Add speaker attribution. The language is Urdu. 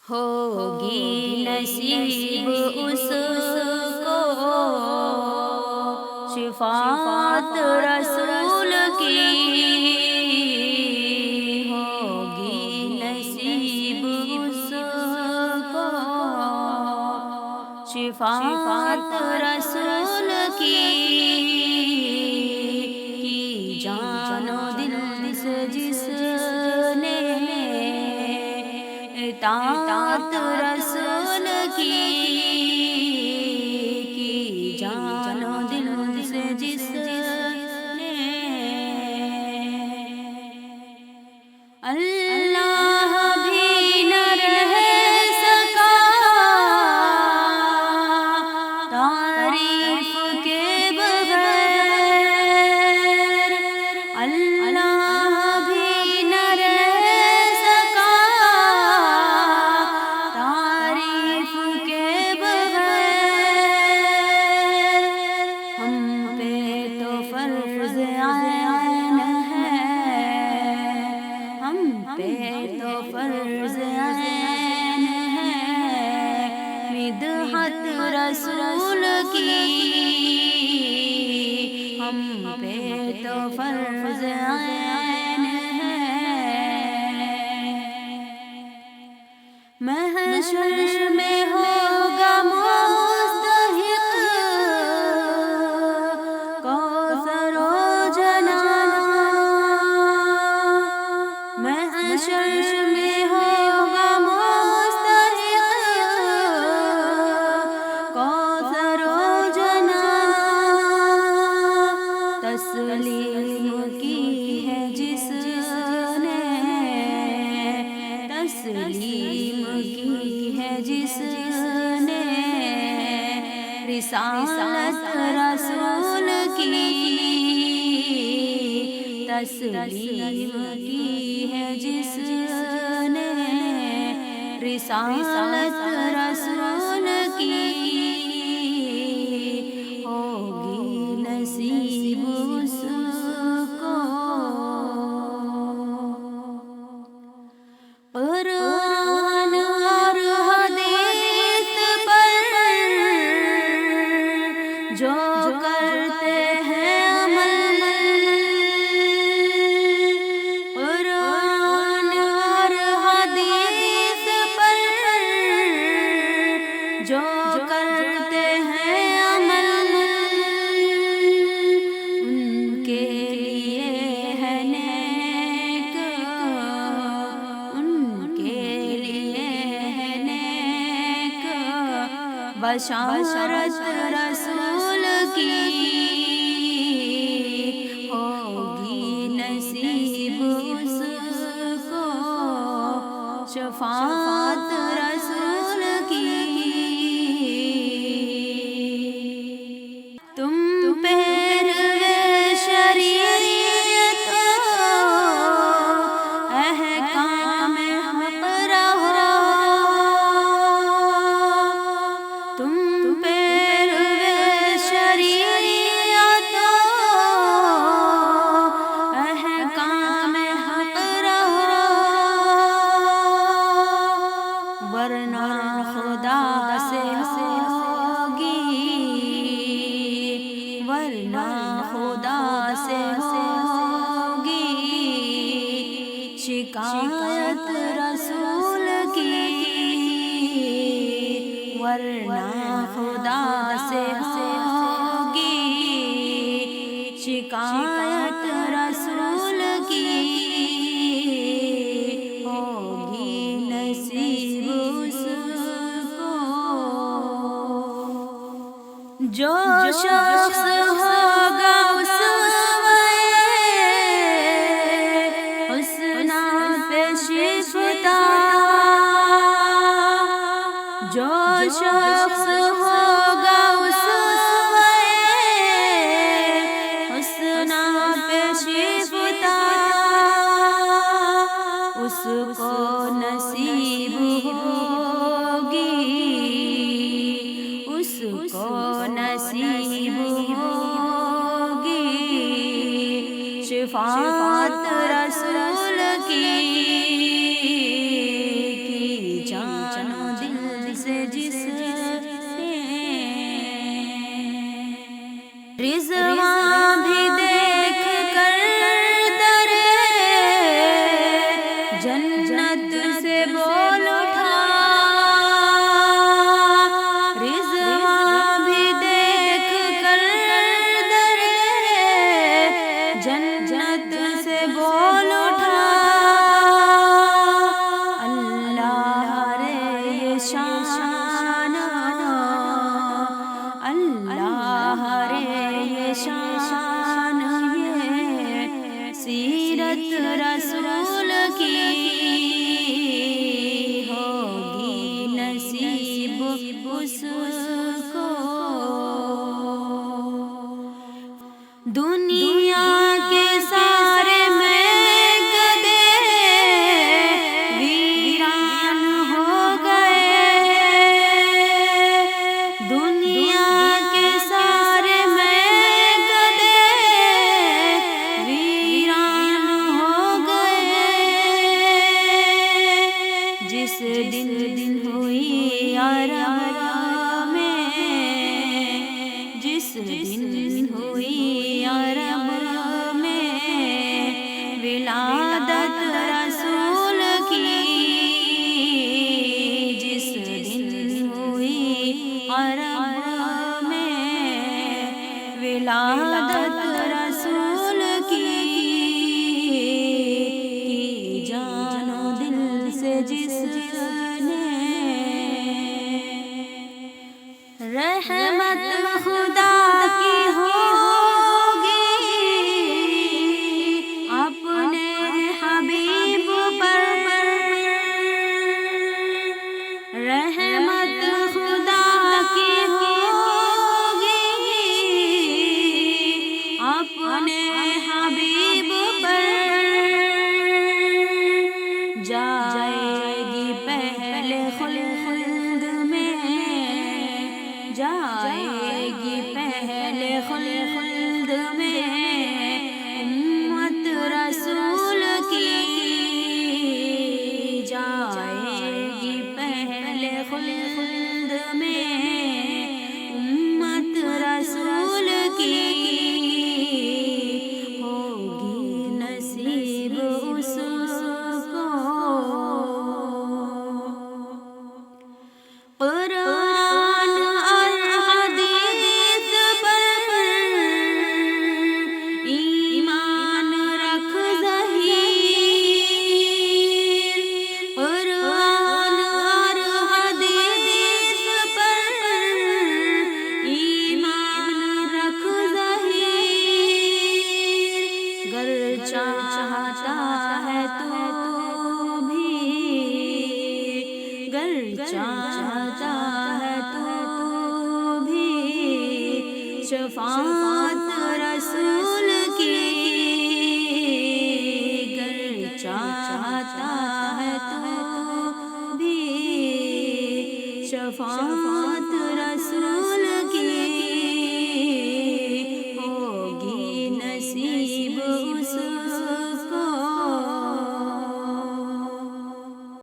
Speaker 1: ہوگی نصیب اس کو شفاعت رسول کی، ہوگی نصیب اس کو شفاعت رسول کی، جان و دل سے جس نے اطاعت رسول کی، جان و دل سے جس نے اللہ بھی نہ رہ سکا تعریف کے بغیر، اللہ بھی نہ رہ سکا تعریف کے بغیر، ہم پہ تو فرض عین ہے، ہم پہ تو فرض عین ہے مدحت رسول کی، ہم پہ تو فرض عین ہے محشر میں ہوگا مستحق کوثر و جنان، محشر میں ہوگا مستحق کوثر و جنان، تسلیم کی ہے جس نے، تسلیم کی ہے جس نے رسالت رسول کی، تسلیم کی ہے جس نے رسالت رسول کی، ہوگی نصیب اس کو قرآن اور حدیث پر جو کرتے ہیں عمل، قرآن اور حدیث پر جو کرتے ہیں عمل، ان کے لیے ہے نیک، ان کے لیے ہے نیک بشارت رسول کی، ہوگی نصیب اس کو شفاعت رسول کی، تم پیروے شریعت احکام حق رہو، تم پیروے شریعت احکام حق رہو، ورنہ خدا سے ہوگی، ورنہ خدا سے ہوگی شکایت رسول کی، ورنہ خدا سے ہوگی شکایت رسول کی، ہوگی نصیب اس کو جو شخص ہوگا حسنہ پہ شفتا، جو شخص ہوگا حسنہ پہ شفتا، اس کو نصیب ہوگی، اس کو نصیب ہوگی شفاعت رسول کی، جان دنیا کے سارے میکدے ویران ہو گئے، دنیا کے سارے میکدے ویران ہو گئے، جس دن ہوئی عرب میں، جس دن ہوئی عرب میں ولادت رسول کی، جس دن ہوئی عرب میں ولادت رسول کی، جان و دل سے جس نے رحمت خدا کی ہوگی، اپنے حبیب پر رحمت خدا کی ہوگی، اپنے حبیب پر جائے گی پہلے خلد میں، جائے گی پہلے خلد میں امت رسول کی، جائے گی پہلے خلد میں امت رسول کی، ہوگی نصیب اس کو قرآن اور حدیث پر ایمان رکھ ظہیر، قرآن اور حدیث پر ایمان رکھ ظہیر، گر چاہتا ہے تو بھی، گر چاہتا ہے تو بھی شفاعت رسول کی، گر چاہتا ہے تو بھی شفاعت رسول